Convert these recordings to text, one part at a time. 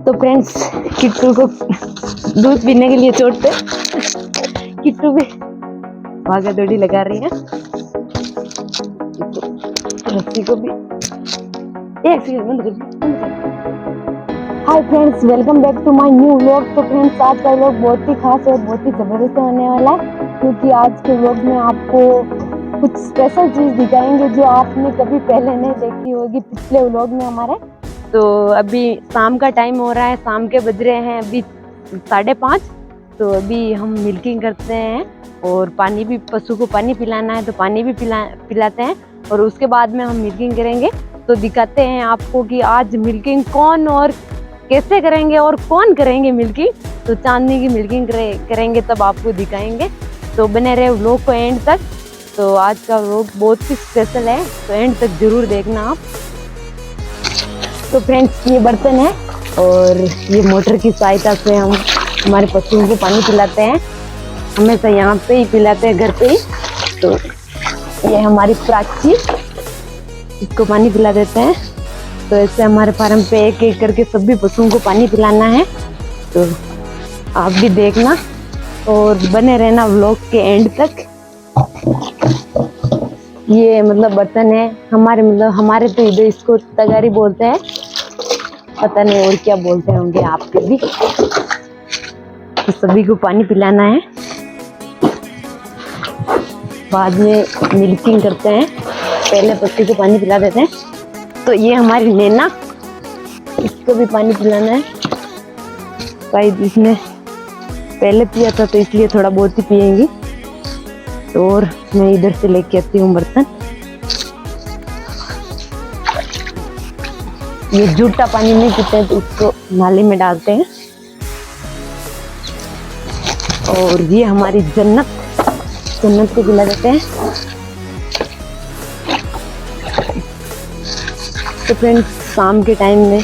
तो फ्रेंड्स किट्टू को दूध पीने के लिए छोड़ते, किट्टू भी भागा दौड़ी लगा रही है। रस्सी को भी एक सेकंड बंद कर। Hi friends, welcome back to my new vlog. तो फ्रेंड्स आज का व्लॉग बहुत ही खास और बहुत ही जबरदस्त होने वाला है, क्योंकि आज के व्लॉग में आपको कुछ स्पेशल चीज दिखाएंगे जो आपने कभी पहले नहीं देखी होगी पिछले व्लॉग में हमारे। तो अभी शाम का टाइम हो रहा है, शाम के बज रहे हैं अभी 5:30। तो अभी हम मिल्किंग करते हैं और पानी भी, पशु को पानी पिलाना है तो पानी भी पिलाते हैं और उसके बाद में हम मिल्किंग करेंगे। तो दिखाते हैं आपको कि आज मिल्किंग कौन और कैसे करेंगे और कौन करेंगे मिल्किंग। तो चांदनी की मिल्किंग करेंगे तब आपको दिखाएंगे। तो बने रहे व्लॉग को एंड तक। तो आज का व्लॉग बहुत ही स्पेशल है, तो एंड तक जरूर देखना आप। तो फ्रेंड्स ये बर्तन है और ये मोटर की सहायता से हम हमारे पशुओं को पानी पिलाते हैं। हमेशा यहाँ पे ही पिलाते हैं, घर पे ही। तो ये हमारी प्राची, इसको पानी पिला देते हैं। तो ऐसे हमारे फार्म पे एक एक करके सभी पशुओं को पानी पिलाना है। तो आप भी देखना और बने रहना व्लॉग के एंड तक। ये मतलब बर्तन है हमारे तो इधर इसको तगारी बोलते हैं, पता नहीं और क्या बोलते होंगे आपके भी। तो सभी को पानी पिलाना है, बाद में मिल्किंग करते हैं। पहले पशु को पानी पिला देते हैं। तो ये हमारी नैना, इसको भी पानी पिलाना है। शायद इसने पहले पिया था तो इसलिए थोड़ा बहुत ही पिएंगी। तो और मैं इधर से लेके आती हूँ बर्तन। ये जूठा पानी नहीं पीते हैं तो उसको नाली में डालते हैं। और ये हमारी जन्नत को पिला देते हैं। तो फ्रेंड्स शाम के टाइम में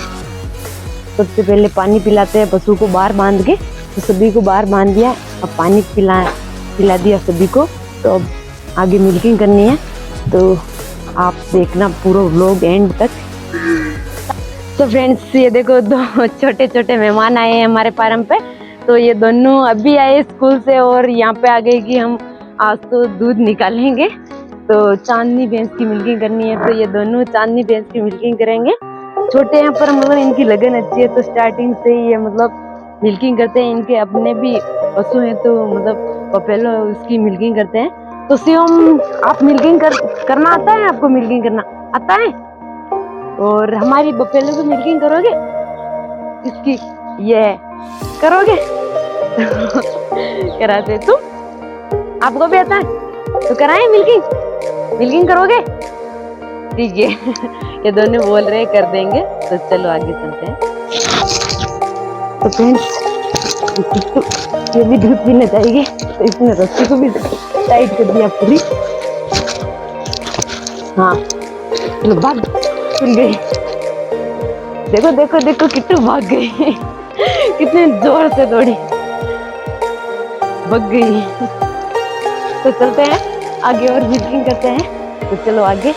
सबसे पहले पानी पिलाते हैं पशु को बाहर बांध के। तो सभी को बाहर बांध दिया, अब पानी पिला दिया सभी को। तो अब आगे मिल्किंग करनी है, तो आप देखना पूरा व्लॉग एंड तक। तो फ्रेंड्स ये देखो, दो छोटे छोटे मेहमान आए हैं हमारे फार्म पे। तो ये दोनों अभी आए स्कूल से और यहाँ पे आ गए कि हम आज तो दूध निकालेंगे। तो चांदनी भैंस की मिल्किंग करनी है, तो ये दोनों चांदनी भैंस की मिल्किंग करेंगे। छोटे यहाँ पर मतलब इनकी लगन अच्छी है, तो स्टार्टिंग से ही ये मतलब मिल्किंग करते हैं। इनके अपने भी पशु हैं, तो मतलब पहले उसकी मिल्किंग करते हैं। तो शिवम, आप मिल्किंग करना आता है? आपको मिल्किंग करना आता है? और हमारी बफेलो को मिल्किंग करोगे? इसकी ये करोगे? कराते तुम? आपको भी आता है तो कराएं मिल्किंग करोगे? ठीक है। ये दोनों बोल रहे कर देंगे, तो चलो आगे चलते हैं। तो फ्रेंड्स ये भी दूध पीने जाएगी, तो इसने रस्सी को भी टाइट कर दिया पूरी। हाँ चलो भाग, खुल गई। देखो देखो देखो किट्टू भाग गई। कितने जोर से दौड़ी, भाग गई। तो चलते हैं आगे और मिल्किंग करते हैं। तो चलो आगे।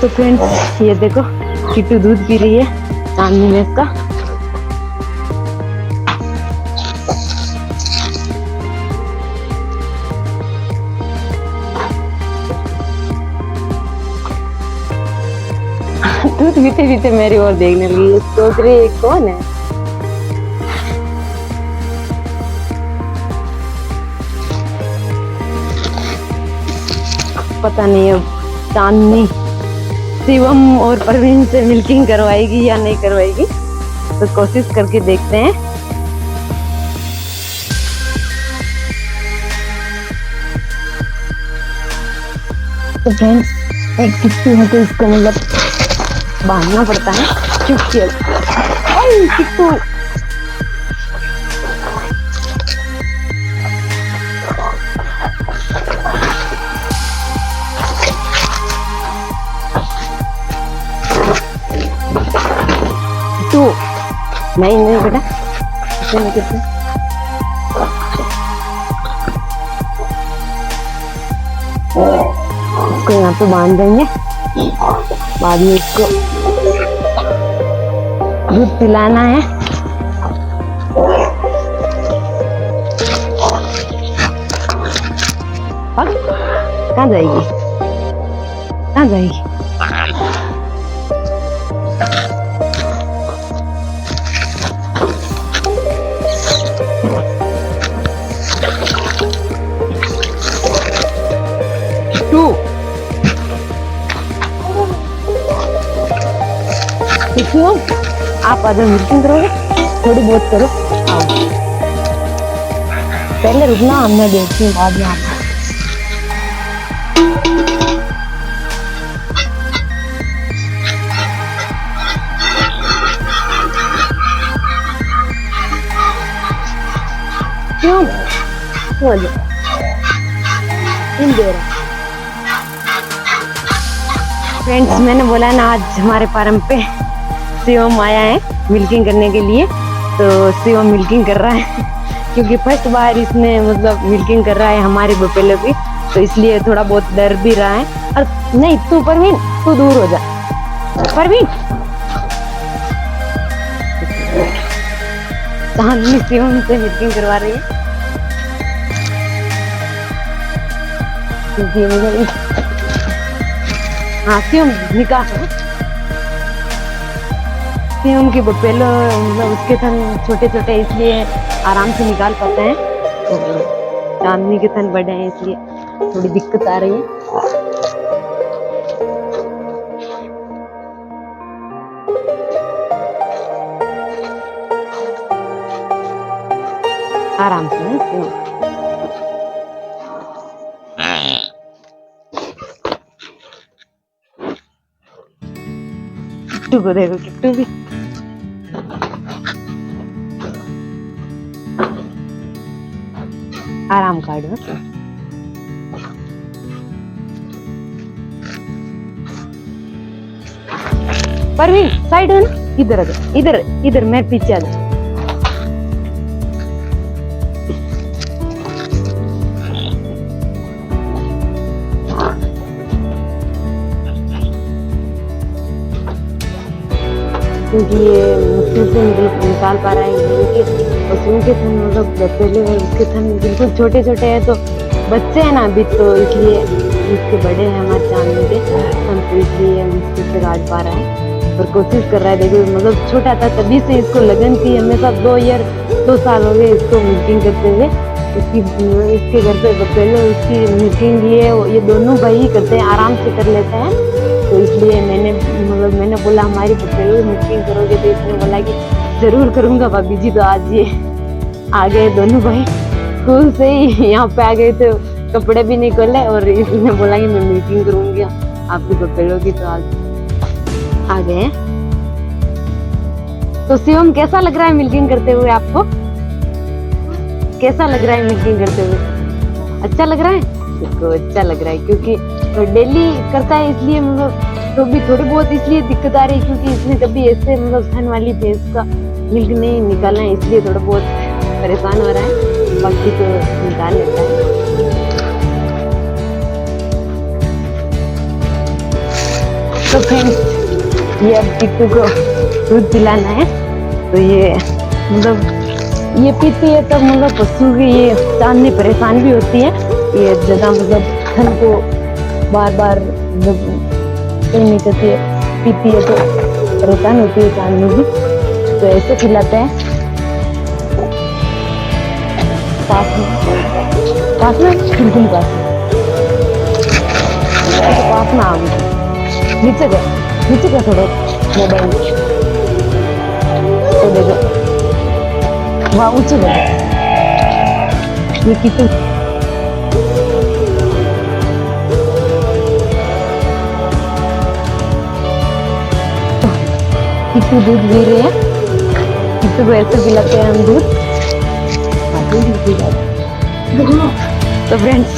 तो फ्रेंड्स ये देखो किट्टू दूध पी रही है चांदनी भैंस का। दूध पीते पीते मेरी ओर देखने लगी, सोच रही है कौन है। पता नहीं अब चांदनी शिवम और परवीन से मिल्किंग करवाएगी या नहीं करवाएगी, तो कोशिश करके देखते हैं। तो फ्रेंड्स एक किट्टू है, तो इसको मतलब बांधना पड़ता है। चुपके किट्टू, नहीं बेटा, नहीं करते। इसको यहाँ पे बांध देंगे, बाद में इसको दूध पिलाना है। कहाँ जाएगी, कहाँ जाएगी? टू क्यों आप अगर मीटिंग करोगे थोड़ी बहुत करो, आओ पहले रुकना, मैं देखती हूँ बाद में आपको। क्यों दे रहा फ्रेंड्स, मैंने बोला ना आज हमारे फार्म पे शिवम आया है मिल्किंग करने के लिए। तो शिवम मिल्किंग कर रहा है क्योंकि फर्स्ट बार इसने मतलब मिल्किंग कर रहा है हमारे बफेलो की, तो इसलिए थोड़ा बहुत डर भी रहा है। और नहीं तू परवीन, तू दूर हो जा परवीन। चांदनी शिवम से मिल्किंग करवा रही है क्योंकि मतलब हाँ शिवम निकाह शिवम की बफेलो मतलब उसके थन छोटे छोटे इसलिए आराम से निकाल पाते हैं, तो चांदनी के थन बड़े हैं इसलिए थोड़ी दिक्कत आ रही है। आराम से है शिवम। किट्टू को देखो, किट्टू भी आराम काटो। परवीन साइड है ना, इधर इधर इधर मैं पीछे आ जाऊं। क्योंकि ये मुश्किल से निकाल पा रहा है और उनके थन मतलब पहले उसके थन बिल्कुल छोटे छोटे हैं, तो बच्चे हैं ना अभी, तो इसलिए इसके बड़े हैं हमारे चांदनी के थन, तो इसलिए मुश्किल से काट पा रहा है और कोशिश कर रहा है। देखो मतलब छोटा था तभी से इसको लगन थी, हमेशा 2 साल हो गए इसको मिल्किंग करते हुए। इसके घर पे पहले उसकी मिल्किंग ये दोनों भाई करते हैं, आराम से कर लेते हैं। तो इसलिए मैंने बोला हमारी बफेलो मिल्किंग करोगे, तो इसने बोला कि जरूर करूंगा भाभी जी। तो आज ये आ गए दोनों भाई, स्कूल से ही यहाँ पे आ गए थे, कपड़े भी नहीं खोले और इसने बोला कि मैं मिल्किंग करूंगी आपकी बफेलो की, तो आज आ गए। तो शिवम कैसा लग रहा है मिल्किंग करते हुए आपको? कैसा लग रहा है मिल्किंग करते हुए? अच्छा लग रहा है? इसको अच्छा लग रहा है क्योंकि तो डेली करता है, इसलिए मतलब तो भी थोड़ी बहुत इसलिए दिक्कत आ रही है क्योंकि इसने कभी ऐसे मतलब थन वाली भैंस का मिल्क नहीं निकाला है, इसलिए थोड़ा बहुत परेशान हो रहा है, बाकी तो निकाल लेता है। तो फ्रेंड्स ये अब किट्टू को दूध पिलाना है, तो ये मतलब ये पीती है तब मतलब पशु की ये चांदनी परेशान भी होती है, ये ज्यादा मतलब थन को बार बार नहीं करती है, पीती है तो परेशान होती है चांदनी भी, तो ऐसे खिलाते हैं पास में बिल्कुल पास में आ गई। नीचे का थोड़ा मोबाइल तो देखो वहाँ ऊंचे ये कितने किट्टू दूध पी रहे हैं, किट्टू को ऐसे पिलाते हैं हम दूध। तो फ्रेंड्स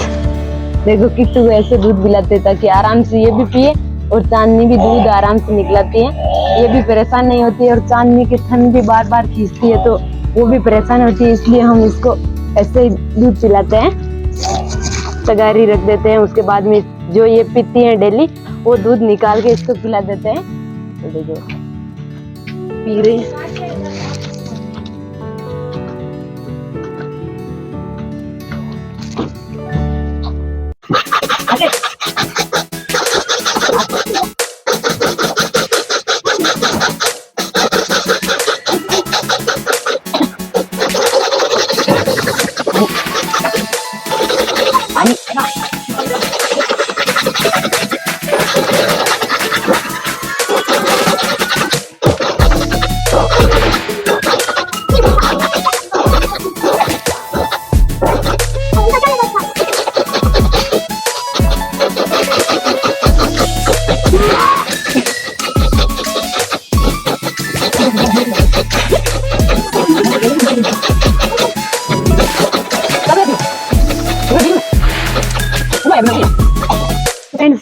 देखो किट्टू को ऐसे दूध पिलाते ताकि आराम से ये भी पिए और चांदनी भी दूध आराम से निकलाती है, ये भी परेशान नहीं होती है और चांदनी के थन भी बार बार खींचती है तो वो भी परेशान होती है, इसलिए हम इसको ऐसे ही दूध पिलाते हैं, तगारी रख देते हैं। उसके बाद में जो ये पीती है डेली वो दूध निकाल के इसको पिला देते हैं। तो देखो पी रही फ्रेंड्स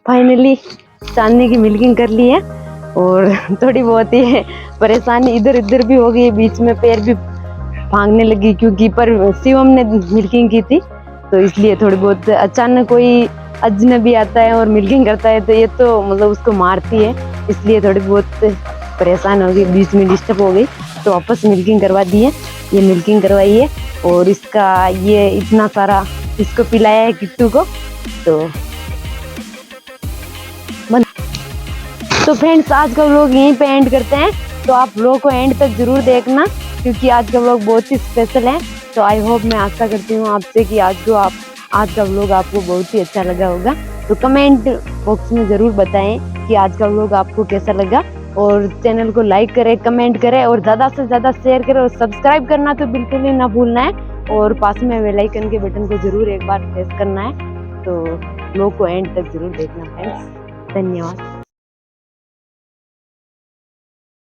फाइनली चांदनी की मिल्किंग कर ली है और थोड़ी बहुत ही परेशानी इधर उधर भी हो गई, बीच में पैर भी भागने लगी क्योंकि पर शिवम ने मिल्किंग की थी तो इसलिए थोड़ी बहुत अचानक कोई अजनबी आता है और मिल्किंग करता है तो ये तो मतलब उसको मारती है, इसलिए थोड़ी बहुत परेशान हो गई, बीच में डिस्टर्ब हो गई तो वापस मिल्किंग करवा दी है। ये मिल्किंग करवाई है और इसका ये इतना सारा इसको पिलाया है किट्टू को। तो फ्रेंड्स आज का व्लॉग यहीं पे एंड करते हैं, तो आप व्लॉग को एंड तक जरूर देखना क्योंकि आज का व्लॉग बहुत ही स्पेशल है। तो आई होप, मैं आशा करती हूँ आपसे कि आज का व्लॉग आपको बहुत ही अच्छा लगा होगा। तो कमेंट बॉक्स में जरूर बताएं कि आज का व्लॉग आपको कैसा लगा और चैनल को लाइक करें, कमेंट करें और ज़्यादा से ज़्यादा शेयर करें और सब्सक्राइब करना तो बिल्कुल ही ना भूलना है और पास में बेल आइकन के बटन को जरूर एक बार प्रेस करना है। तो व्लॉग को एंड तक जरूर देखना फ्रेंड्स। धन्यवाद।